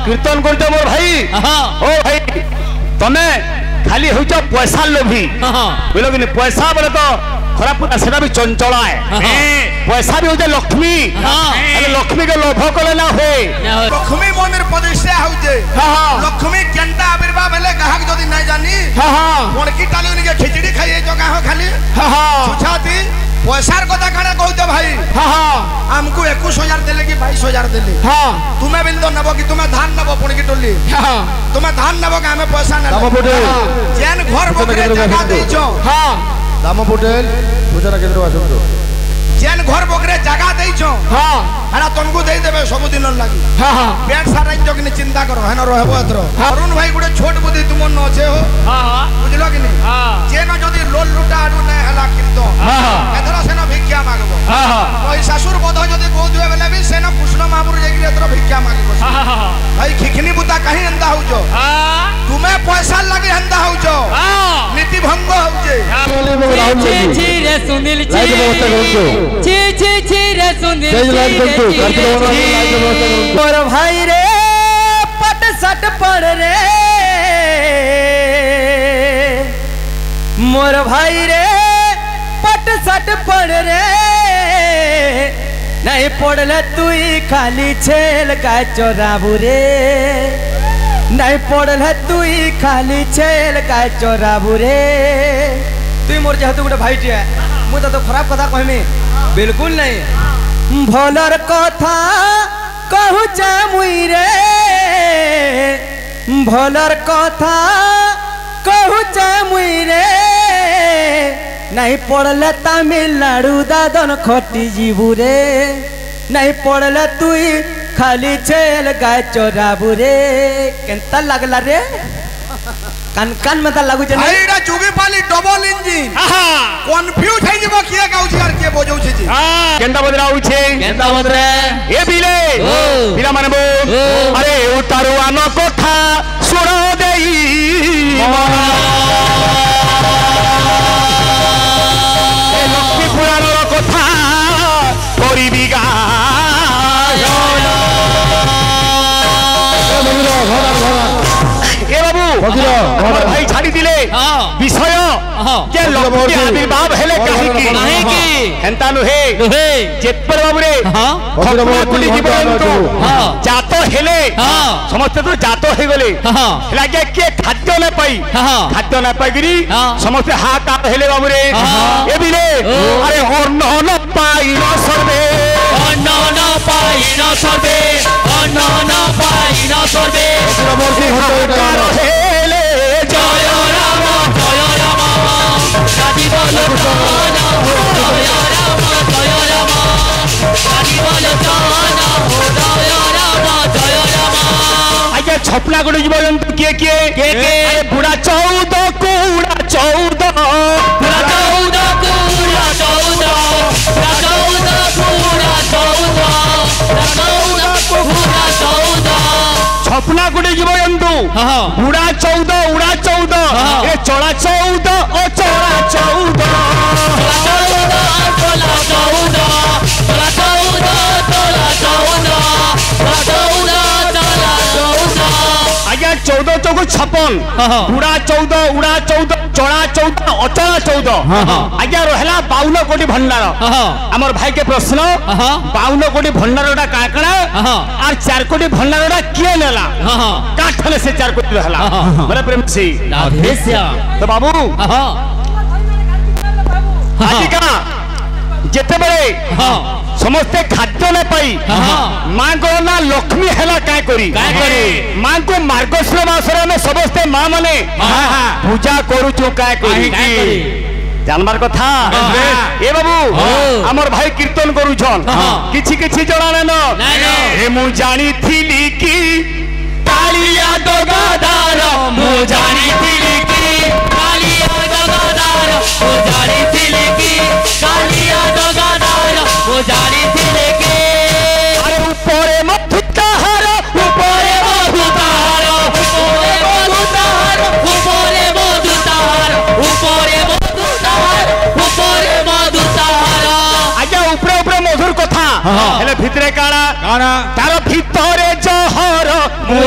कीर्तन कर मोर भाई ओ भाई तमे खाली हो पैसा लोभी बुझल कि पैसा बोले तो खराब सेटा भी चंचला है पैसा भी हो लक्ष्मी लक्ष्मी के लोभ कले ना हो लक्ष्मी मंदिर प्रतिष्ठा होजे लक्ष्मी केंटा आविर्भाव हेले गाहक जदी नै जानी कोणकी टाली उनके खिचड़ी खाइए जो गाह खाली सुछाती पैसार कथा काना कहते भाई हमको 21,000 देले कि 22,000 देले तुम्हें बिल तो नबो कि तुम्हें धान नबो पुणी की टोली तुम्हें धान नबो कि हमें पैसा न जेन घर बकरे जगह देइछो दाम पटेल पूजा केंद्र आसो जेन घर बकरे जगह देइछो हां तुमको दे देबे सब दिन लागि पेट सारा जगने चिंता करो है न रहबो एतरो अरुण भाई गुडे छोट बुद्धि तुम न छे हो बुझलो कि नहीं जेन जदी लोल लुटा आडू नै हला कीर्तन एतरो सेन भिक्षा मागबो ओइ ससुर बध जदी गो दुए बेले भी सेन कृष्ण महापुर जेकी एतरो भिक्षा मागबो भाई खिखनी बुता कहीं अंदा होजो तुम्हें पैसा लागि अंदा होजो नीति भंग होजे छी रे सुनील छी छी रे सुनील मोर भाई रे पट सट पड़ रे मोर भाई रे पट सट पड़ रे नहीं पड़ले तू खाली छेल का चोराबू रे नहीं पड़ले तू खाली छेल का चोराबू रे तु मोर जेहेतु गोटे भाई टे मुझे तो खराब कथा कहमी बिल्कुल नहीं भलर कथा कहूचा मुई रे भलर कथा कहूचा मुई रे नहीं पड़ले तमिलनाडु दादन खटी जीवू रे नहीं पड़ले तु खाली छेल गाय चोराबू रे केंता लगला रे कान कान में लागू जे एटा जुगी पाली डबल इंजिन कंफ्यूज है जे किया गाउ छी आर के बजौ छी जी केंदा बदराउ छे केंदा बदरे ए बिले बिला मानबो अरे उतारुआ न कथा सुनो देई ए लक्ष्मी पुराण कथा करिबी गा भाई छाड़ी दिले विषय के लक्ष्मी आविर्भाव हेले काहे की हेंता नुहे जेतपर बाबू रे कुली जीवन तो जातो हेले समस्त तो जातो हे गले लागे के खाद्य न पाई गिरी समस्त हा का हेले बाबू रे ए बिले अरे अन्न न पाई न सर्वे अन्न न पाई न सर्वे अन्न न पाई न सर्वे जय राम शादी बोलो जाना हो जय राम शादी बोलो जाना हो जय राम आगे छपला गुडी जीव जंतु के अरे बुढ़ा 14 कुड़ा 14 बुढ़ा 14 कुड़ा 14 छपना गुडी जीव जंतु बुढ़ा 14 उड़ा 14 ए चोड़ा 14 ओ चोड़ा 14 आज्ञा 14 चौक 56 बुढ़ा 14 उड़ा 14 चोड़ा 14 अचला 14 आज्ञा रहला 52 कोटी भंडार हमर भाई के प्रश्न 52 कोटी भंडारटा काकड़ा और 4 कोटी भंडारटा किए नेला काठले से 4 कोटी रहला बड़े प्रेम से तो बाबू आजिका जेते बड़े समस्ते खाद्य न पाई मां को ना लक्ष्मी हेला काय करी मां को मार्गशीर मासरे में समस्ते मां माने पूजा करूछु काय करी जानबार कथा ए बाबू हमर भाई कीर्तन करूछन किछि किछि जणाने न ए मु जानी थिली की कालिया दगादार मु जानी थिली की कालिया दगादार मु जानी थिली की कालिया दगादार मु जानी थिली की अरे ऊपरे मधुताहार ऊपरे मधुताहार ऊपरे मधुताहार ऊपरे मधुताहार ऊपरे मधुताहार ऊपरे मधुताहार आज्ञा ऊपरे ऊपरे मधुर कथा हेले भितरे काड़ा तार भितरे जहर मु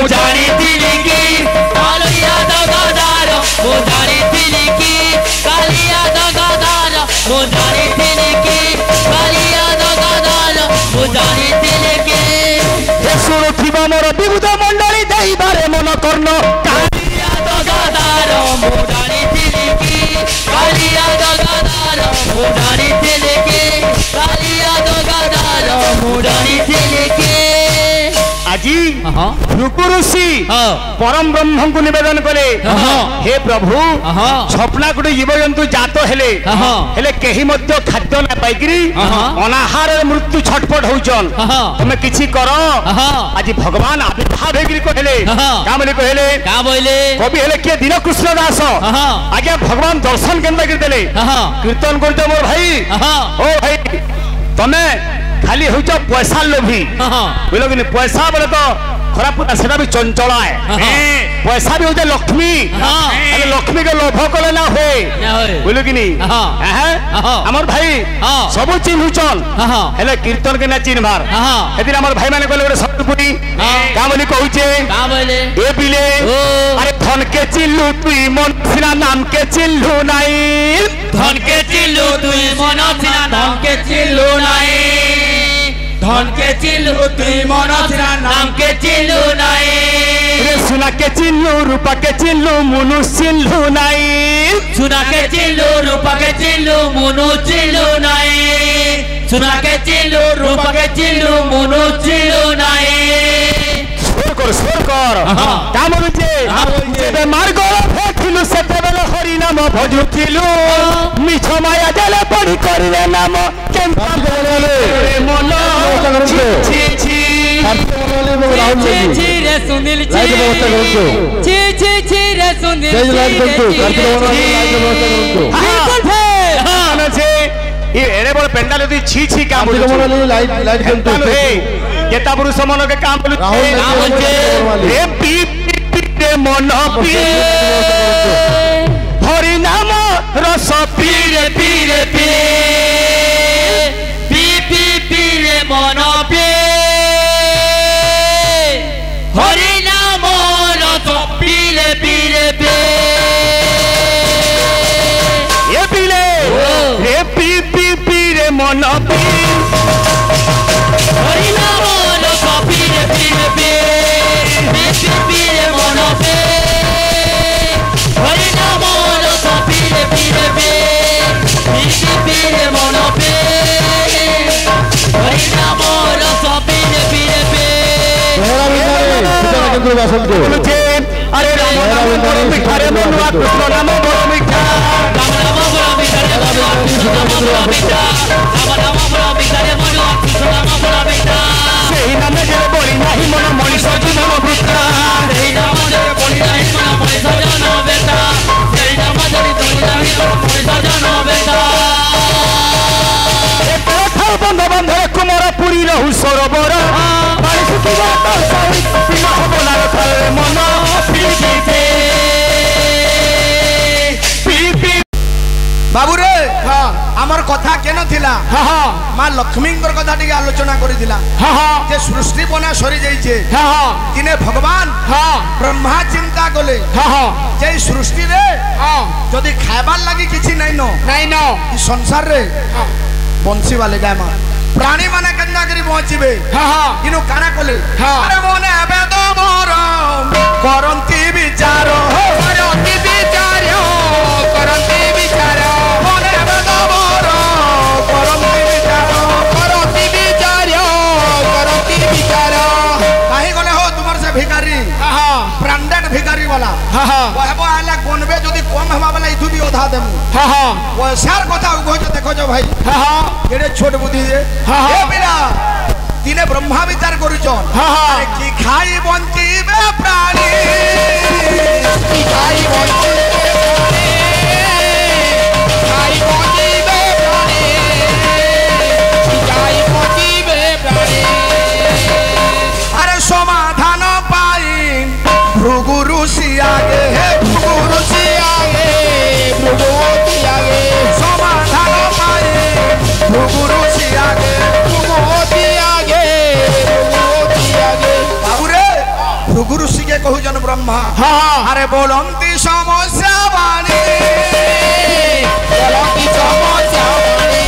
বিবুধ মণ্ডলী দেইবারে মন কর্ণ কালিয়া দগাদার মোডানি তিলিকি কালিয়া দগাদার মোডানি তিলিকি কালিয়া দগাদার মোডানি তিলিকি আজি ভৃগু ঋষি পরম ব্রহ্মଙ୍କୁ নিবেদন কলে হে প্রভু স্বপ্না গুটি জীবজন্তু জাত হেলে হেলে কেহি মধ্য খাদ্য না পাইকি অনাহার মৃত্যু ছটপট হউছন তুমি কিছু কর আজি ভগবান আবির্ভাব হেগিরি কহিলে কামলি কহিলে কবি হেলে কে দীন কৃষ্ণ দাস আজ্ঞা ভগবান দর্শন কেন্দ্র করে দেলে কীর্তন করছ মোর ভাই ও ভাই তুমি খালি হইছ পয়সা লোভী বুঝল কি পয়সা বলে তো খরাপ কথা সেটা বি চঞ্চলায় পয়সা বি হচ্ছে লক্ষ্মী লক্ষ্মী কে লোভ কলে না হয়ে বুঝল কি আমার ভাই সবু চিহ্নুছন হেলে কীর্তন কে না চিহ্নবার সেদিন আমার ভাই মানে কলে গোটে শব্দ পুরি কা বলি কହୁছে এ বিলে আরে ধনকে চিল্লু তুই মন সিনা নামকে চিল্লু নাই ধনকে চিল্লু তুই মন সিনা নামকে চিল্লু নাই ধনকে চিল্লু তুই মন সিনা নামকে চিল্লু নাই রে সোনাকে চিল্লু রূপাকে চিল্লু মনু চিল্লু নাই সোনাকে চিল্লু রূপাকে চিল্লু মনু চিল্লু নাই সোনাকে চিল্লু রূপাকে চিল্লু মনু চিল্লু নাই স্বর কর কাম বলছে যেবে মার্গ ফেকিলু সেতেবেলে হরি নাম ভজুছিলু মিছ মায়া জলে পড়ি করিলে নাম কেন্তা বলে মন ছি ছি ছি ছি রে সুনীল ছি ছি ছি ছি রে সুনীল ছি এড়ে বড় পেন্ডাল যদি ছি ছি কাম বলছে কেতা পুরুষ মনকে কাম বলছে রে পি রে মন পি হরি নাম রস পি রে পি রে পি পি পি পি রে মন পি হরি নাম রস পি রে পি রে পি এ পিলে রে পি পি পি রে মন পি হরি নাম রস পি রে পি রে পি পি পি পি রে মন পি হরি নাম রস পি রে পি রে পি পি পি পি রে মন পি হরি নাম রস পি রে পি রে পি আরে রাম নাম বড় মিঠা রে মনুয়া কৃষ্ণ নাম বড় মিঠা রাম নাম বড় মিঠা রে মনুয়া কৃষ্ণ নাম বড় মিঠা রাম নাম বড় মিঠা রে মনুয়া কৃষ্ণ নাম বড় মিঠা সেই নামে যে বলি নাহি মন মনিষ জীবন বৃথা সেই নাম যে বলি নাহি মন মনিষ জন বেটা সেই নাম যদি বলি নাহি মন মনিষ জন বেটা এ কথা বন্ধ বন্ধ কুমার পুরী রহু সরোবর পানি শুকিবা তো সই সীমা হব না খালে মন পিপিতে পিপি বাবু রে আমার কথা কেন থিলা মা লক্ষ্মীঙ্কর কথা টিকে আলোচনা করিছিলা যে সৃষ্টি বনা সরি যাইছে দিনে ভগবান ব্রহ্মা চিন্তা কলে যে সৃষ্টি রে যদি খাইবার লাগি কিছু নাই ন এই সংসার রে বঞ্চিবালে যায় মা প্রাণী মানে কেন্দ্রা করি পৌঁছিবে কিন্তু কানা কলে আরে মনে হবে তো মোর করন্তি বিচার করন্তি বিচার করন্তি বিচার মনে হবে তো মোর করন্তি বিচার করন্তি বিচার করন্তি বিচার কাহি গলে হো তোমার সে ভিখারি ব্রান্ডেড ভিখারি वाला कहबो आला कोनबे যদি কম হবা वाला ইথু বি ওধা দেমু পয়সার কথা উভয় দেখো যে ভাই এড়ে ছোট বুদ্ধি এ বিনা দিনে ব্রহ্মা বিচার করুছন আরে কি খাই বঞ্চিবে প্রাণী কি খাই বঞ্চিবে প্রাণী খাই বঞ্চিবে প্রাণী কি খাই বঞ্চিবে প্রাণী আরে সমাধান পাই ভৃগু ঋষি আগে হে ভৃগু ঋষি আগে ভৃগু ঋষি আগে সমাধান পাই ভৃগু ঋষি আগে ভৃগু ঋষি আগে ভৃগু ঋষি আগে বাবুরে ভৃগু ঋষি কে কহুজন ব্রহ্মা আরে বলন্তি সমস্যা বাণী বলন্তি সমস্যা বাণী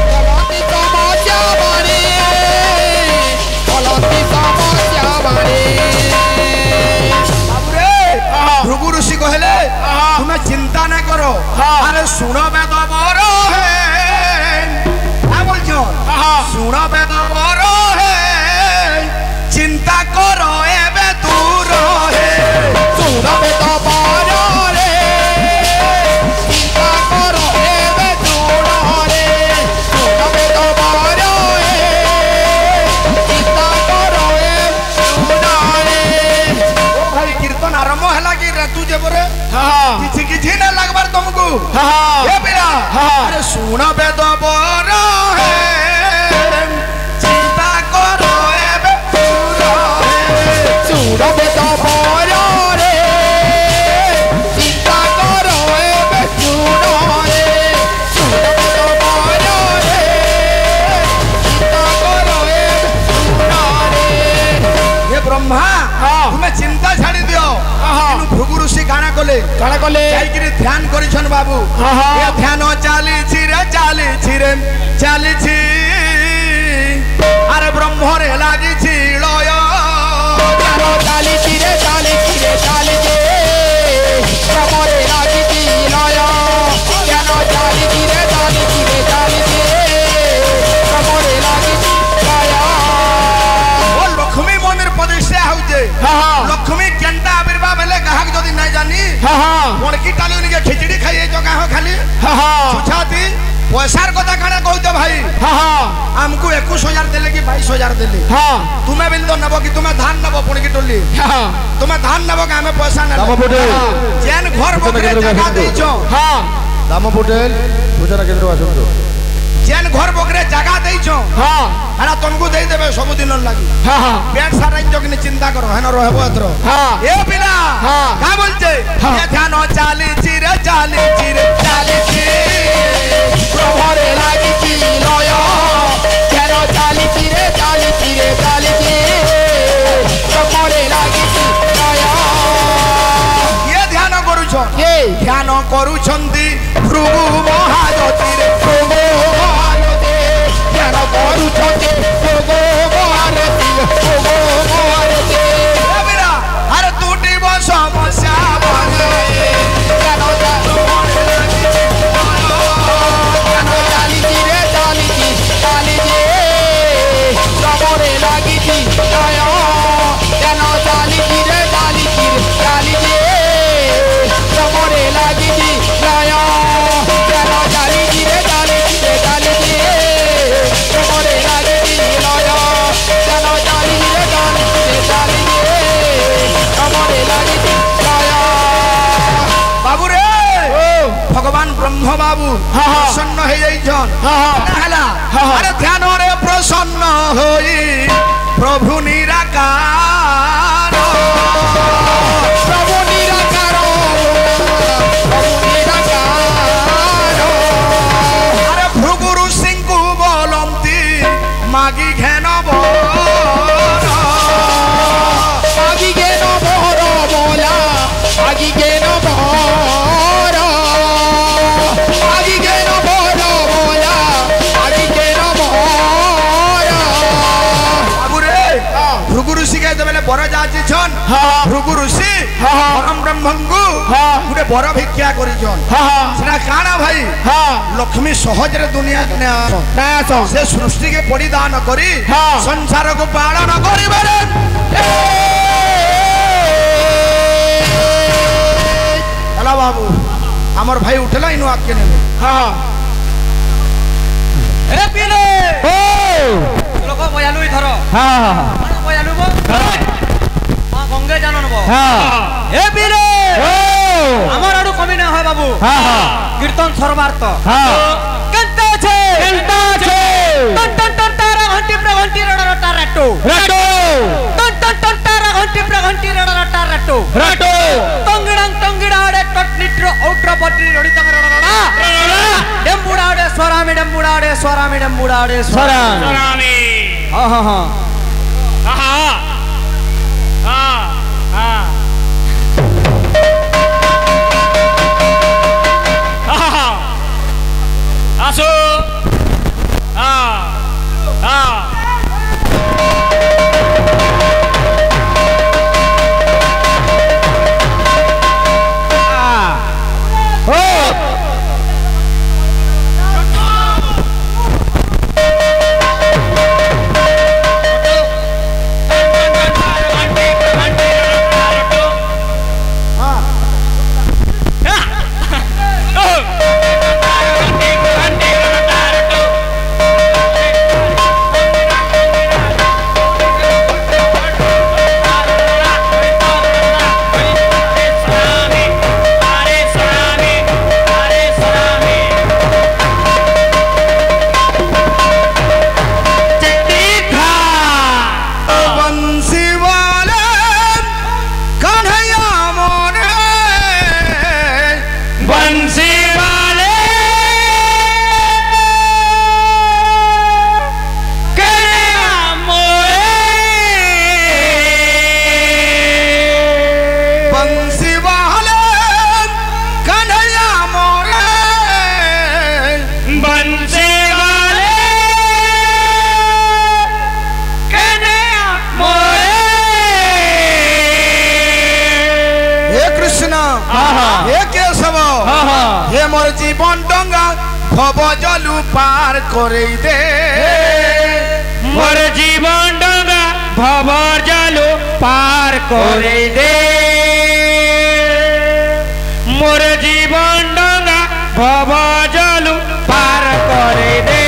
বলন্তি সমস্যা বাণী বলন্তি সমস্যা শুনো বেদ বড় হে বলছো শুনো বেদ বড় হে চিন্তা করো এবে দূর হে শুনো বেদ বড় রে চিন্তা করো এবে দূর রে শুনো বেদ বড় হে চিন্তা করো এবে দূর রে ও ভাই কীর্তন আরম্ভ হেলা কি ঋতু যে পরে কিছু কিছু না লাগবার তোমাকে এ পিলা আরে শুনো বেদ বড় হে চিন্তা করো এবে দূর হে শুনো বেদ বড় রে চিন্তা করো এবে দূর হে শুনো বেদ বড় রে চিন্তা করো এবে দূর রে হে ব্রহ্মা তুমি চিন্তা ছাড়ি দিও ভৃগু ঋষি কাଣା কলে যাইকিরি ধ্যান করিছন বাবু এ ধ্যান চালিছি রে চালিছি আরে ব্রহ্মরে লাগিছি লয় ধ্যান চালিছি রে চালিছি ব্রহ্মরে লাগিছি লয় ধ্যান চালিছি রে চালিছি ব্রহ্মরে লাগিছি লয় ও লক্ষ্মী মন্দির প্রতিষ্ঠা হউছে লক্ষ্মী কেনটা আবির্ভাব হেলে কাহাক যদি নাই জানি মণকি টালি নিকে খিচড়ি খাইয়ে জগাহ খালি সুছাতি পয়সার কথা কানা কইতে ভাই আমকু 21,000 দেলে কি 22,000 দেলে তুমি বিল তো নেব কি তুমি ধান নেব মণকি টলি তুমি ধান নেব কি আমি পয়সা নেব যেন ঘর বকরে জায়গা দেইছো দাম পটেল পূজারা কেন্দ্র আসুন তো যেন ঘর বকরে জায়গা দেইছো হেনা তমকু দেই দেবে সবদিন লাগি পেট সারাইন জগনি চিন্তা করো হেন রহব এত্র এ পিলা কা বলছে এ ধ্যান চালিছি রে প্রভরে লাগিছি লয় ধ্যান চালিছি রে প্রভরে লাগিছি লয় এ ধ্যান করুছ ধ্যান করুছন্তি ভৃগু মহাজ্যোতি রে ধ্যান করুছন্তি ভৃগু মহারতি আরে তুটিব সমস্যা বলে ধ্যান চালিছি রে প্রভরে লাগিছি লয় ধ্যান চালিছি রে প্রভরে লাগিছি লয় ধ্যান চালিছি রে প্রভরে লাগিছি লয় ধ্যান চালিছি রে প্রভরে লাগিছি লয় বাবু রে ভগবান ব্রহ্ম বাবু প্রসন্ন হয়ে যাইছন হেলা আরে ধ্যান রে প্রসন্ন হই প্রভু নিরাকার আরে ভৃগু ঋষিଙ୍କୁ বলন্তি মাগি ঘেন ভৃগু ঋষি যেতবেলে বর যাচ্ছেন ভৃগু ঋষি পরম ব্রহ্মঙ্কু গোটে বর ভিক্ষা করিছন সেটা কাଣା ভাই লক্ষ্মী সহজরে দুনিয়া সে সৃষ্টিকে পরিধান করি সংসারকে পালন করিবেন হ্যালো বাবু আমার ভাই উঠেলা ইনু আজকে নেবে লোক বয়ালুই ধর বয়ালু গঙ্গে জানো নব এ বিলে আমার আড়ু কমি না হয় বাবু কীর্তন সর্বার্থ কেনতা আছে টন টন টন তারা ঘন্টি প্রঘন্টি রড় রটা রাটো টন টন টন তারা ঘন্টি প্রঘন্টি রড় রটা রাটো টঙ্গিড়াড়ে টট নিট্র ಔಟ್ರ ಪಟ್ಟಿ ರಡಿತ ರಡಾ ಡೆಂಬುಡಾಡೆ ಸ್ವರಾಮಿ ಸ್ವರಾಮಿ ಆಹಾ আসো हे केशव हे मोर जीवन डंगा भव जलु पार करे दे मोर जीवन डंगा भव जलु पार करे दे मोर जीवन डंगा भव जलु पार करे दे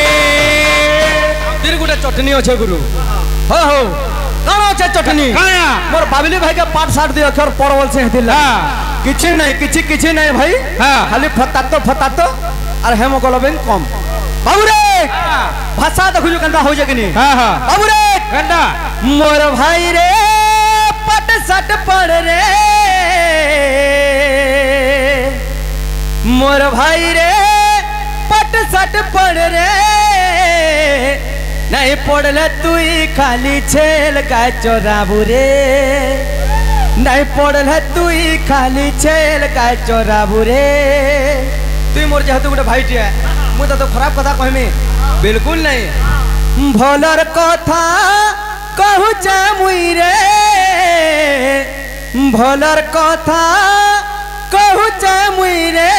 तीन गुटे चटनी अच्छे गुरु हो कौन अच्छे चटनी मोर बाबली भाई के पाठ साठ दे अक्षर परवल से दिला किछि नहीं भाई खाली फतातो और हेमोग्लोबिन कम बाबू रे भाषा देखु केनता हो जकनी बाबू रे केनता मोर भाई रे पट सट पड़ रे मोर भाई रे पट सट पड़ रे नहीं पड़ले तुई खाली छेल का चोराबू रे नहीं पड़ले तुई खाली छेल का चोराबू रे तुई मोर जेहेतु गोटे भाईटे मुझे तो खराब कथा कहमी बिल्कुल नहीं भलर कथा कहूचे मुई रे भलर कथा कहूचे मुई रे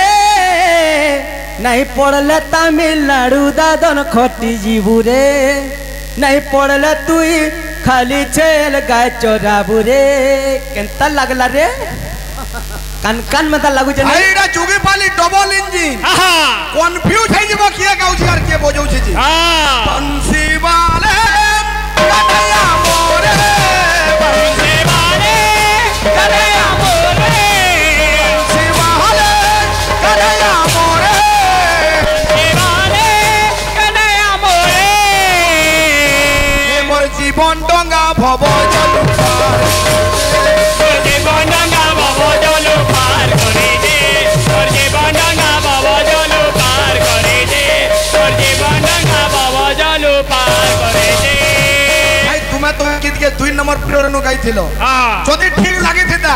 नहीं पड़ले तमिलनाडु दादन खटी जीबू रे नहीं पड़ले तुई खाली छेल गाय चोराबू रे केनता लागला रे कान कान में ता लागु जने एटा जुगी पाली डबल इंजिन कंफ्यूज है जीव किया गाउची आर के बजाउ छी जी बंसी वाले कन्हैया मोरे बंसी वाले कन्हैया मोरे बंसी वाले कन्हैया मोरे बंसी वाले कन्हैया मोरे मोर जीवन डंगा भव जलु पार जीवन डंगा भव जलु पार करे दे मोर जीवन डंगा भव जलु पार करे दे मोर जीवन डंगा भव जलु पार करे दे भाई तुमे तो गीत के 2 नंबर प्लेयर नु गाइथिलो जदी ठीक लागि थिता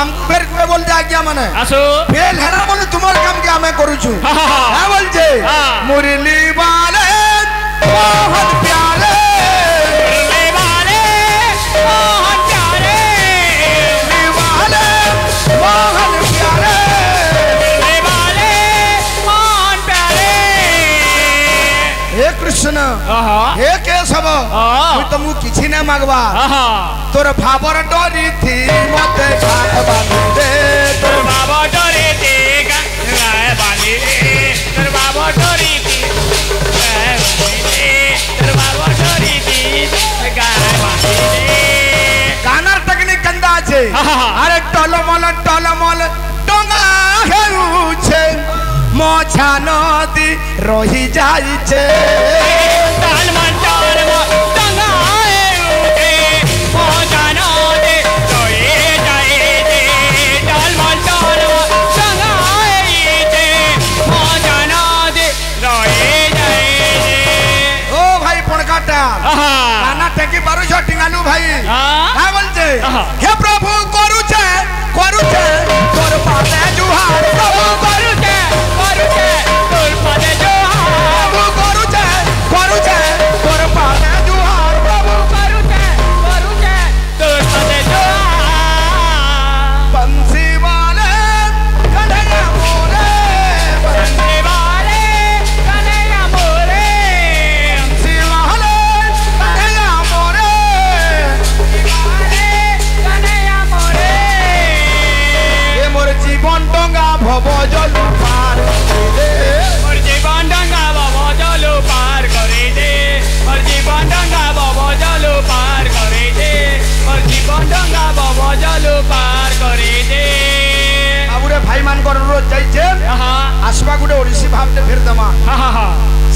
हम फेर के बोल दे आज्ञा माने आसो फेल हेरा बोले तुमर काम के हमें करू छु हां बोल जे मुरली वाले बहुत प्यारे मुरली वाले बहुत प्यारे मुरली वाले बहुत प्यारे मुरली वाले बहुत प्यारे हे कृष्ण हे केशव तू तो मु किछि ना मागबा तोर भावर डरी थी मते घाट बांधी दे तोर भावर डरी थी गाय बांधी दे तोर भावर डरी थी गाय बांधी दे तोर भावर डरी थी गाय बांधी दे गानार टेक्निक कंदा छे अरे टलमल डंगा हेउछे मोछा नदी रही जाई छे टलमल डंगा हेउछे मोछा नदी रही जाई छे टलमल डंगा हेउछे मोछा नदी रही जाई छे ओ भाई पणकाटा गाना टेकी बारू छ टिंगालू भाई हां बोलते हे प्रभु करूछे तोर पाते जुहार प्रभु करूछे तोर पाते जुहार प्रभु करूछे तोर पाते जुहार प्रभु करूछे तोर पाते जुहार बंसी वाले कन्हैया मोरे बंसी वाले कन्हैया मोरे बंसी वाले कन्हैया मोरे कन्हैया मोरे ये मोर जीवन डंगा भव जलु पार करे दे मोर जीवन डंगा भव जलु पार करे दे मोर जीवन डंगा भव जलु पार करे दे मोर जीवन डंगा भव जलु पार करे दे आबुरे भाई मान कर रोज जाई छे आसबा गुडे ओडिसी भाबते फेर दमा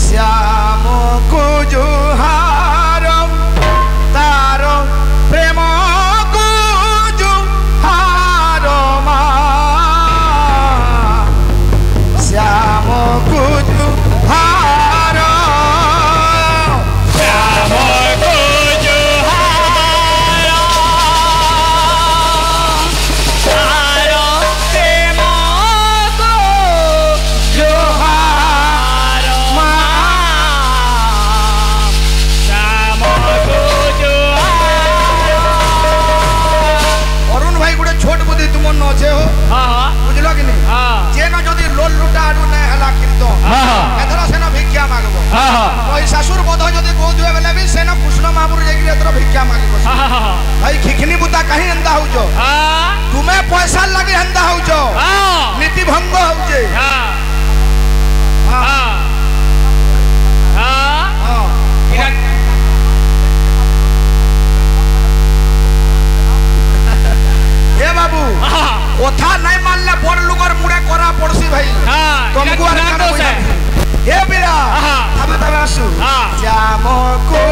श्याम को जुहार तार प्रेम को जुहार मा श्याम को जुहार श्याम को जुहार तार प्रेम को जुहार मा भाई खिखनी बुता कहीं अंधा हो जो तुम्हें पैसा लगे अंधा हो जो नीति भंग हो जे ए बाबू ओथा नहीं मानले बड़ लोगर मुड़े करा पड़सी भाई तुमको ए बिरा तबे आसु जामो को